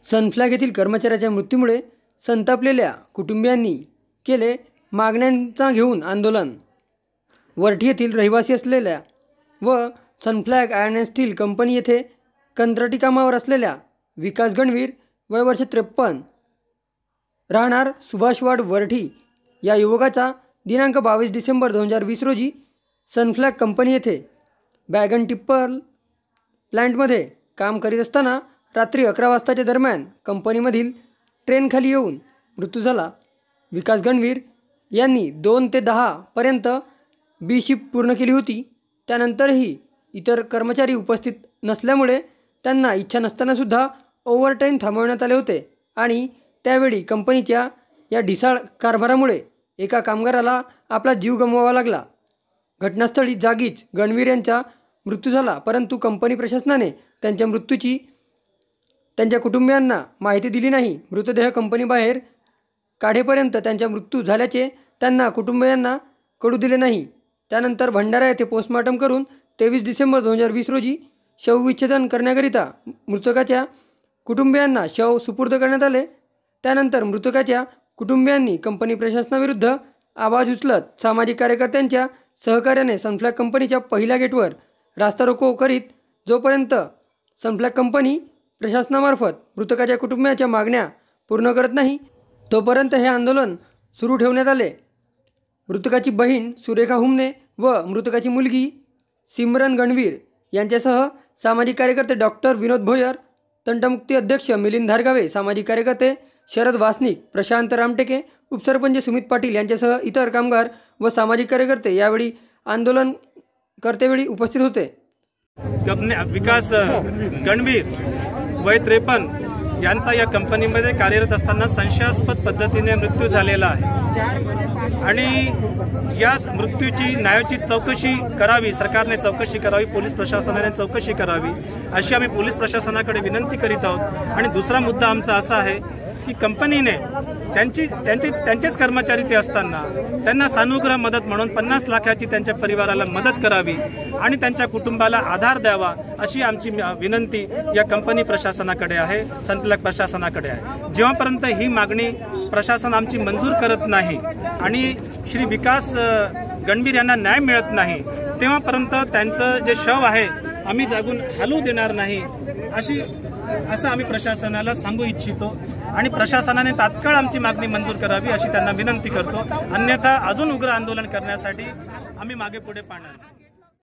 Sunflag येथील कर्मचाऱ्याच्या मृत्यूमुळे संतापलेल्या कुटुंबियांनी केले मागण्यांचा घेऊन आंदोलन। वरठी येथील रहिवासी असलेल्या व Sunflag iron and still company येथे कंत्राटी कामावर असलेल्या विकास गणवीर वय वर्ष 53 राहणार सुभाषवाड वरठी या युवकाचा दिनांक 22 डिसेंबर 2020 रोजी सनफ्लॅग कंपनी येथे बॅगन टिप्पर प्लांटमध्ये काम करीत असताना रात्री 11 वाजताच्या दरम्यान कंपनीमधील ट्रेनखाली येऊन मृत्यू झाला। विकास गणवीर यांनी 2 ते 10 पर्यंत बी शिफ्ट पूर्ण केली होती। त्यानंतरही इतर कर्मचारी उपस्थित नसल्यामुळे त्यांना इच्छा नसताना सुद्धा ओव्हरटाईम थांबवण्यात आले होते आणि त्यावेळी कंपनीच्या या ढिसाळ कारभारामुळे एका कामगाराला आपला जीव गमवावा लागला। घटनास्थळी जागीच गणवीर यांचा मृत्यू झाला, परंतु कंपनी प्रशासनाने त्यांच्या मृत्यूची त्यांच्या कुटुंबियांना माहिती दिली नाही। मृतदेह कंपनीबाहेर काढेपर्यंत त्यांचा मृत्यू झाल्याचे त्यांना कुटुंबियांना कळू दिले नाही। त्यानंतर भंडारा येथे पोस्टमॉर्टम करून 23 डिसेंबर 2020 रोजी शवविच्छेदन करण्याकरिता मृतकाच्या कुटुंबियांना शव सुपूर्द करण्यात आले। त्यानंतर मृतकाच्या कुटुंबियांनी कंपनी प्रशासनाविरुद्ध आवाज उचलत सामाजिक कार्यकर्त्यांच्या सहकार्याने सनफ्लॅग कंपनीच्या पहिल्या गेटवर रास्ता रोको करीत जोपर्यंत सनफ्लॅग कंपनी प्रशासनामार्फत मृतकाच्या कुटुंबियाच्या मागण्या पूर्ण करत नाही तोपर्यंत हे आंदोलन सुरू ठेवण्यात आले। मृतकाची बहीण सुरेखा हुमने व मृतकाची मुलगी सिमरन गणवीर यांच्यासह सामाजिक कार्यकर्ते डॉक्टर विनोद भोयर, तंटमुक्ती अध्यक्ष मिलिंद धारगावे, सामाजिक कार्यकर्ते शरद वासनिक, प्रशांत रामटेके, उपसरपंच सुमित पाटील यांच्यासह इतर कामगार व सामाजिक कार्यकर्ते यावेळी आंदोलन करतेवेळी उपस्थित होते। विकास गणवीर वय 53 यांचा या कंपनीमध्ये कार्यरत असताना संशयास्पद पद्धतीने मृत्यू झालेला आहे आणि या मृत्यूची न्यायोचित चौकशी करावी, सरकारने चौकशी करावी, पोलीस प्रशासनाने चौकशी करावी अशी आम्ही पोलीस प्रशासनाकडे विनंती करीत आहोत। आणि दुसरा मुद्दा आमचा असा आहे की कंपनीने त्यांचेच कर्मचारी ते असताना त्यांना सानुग्रह मदत म्हणून 50 लाखाची त्यांच्या परिवाराला मदत करावी आणि त्यांच्या कुटुंबाला आधार द्यावा अशी आमची विनंती या कंपनी प्रशासनाकडे आहे, सनफ्लॅग प्रशासनाकडे आहे। जेव्हापर्यंत ही मागणी प्रशासन आमची मंजूर करत नाही आणि श्री विकास गणवीर यांना न्याय मिळत नाही तेव्हापर्यंत त्यांचं जे शव आहे आम्ही जागून हलवू देणार नाही असं आम्ही प्रशासनाला सांगू इच्छितो आणि प्रशासनाने तात्काळ आमची मागणी मंजूर करावी अशी त्यांना विनंती करतो। अन्यथा अजून उग्र आंदोलन करण्यासाठी आम्ही मागे पुढे पाहणार।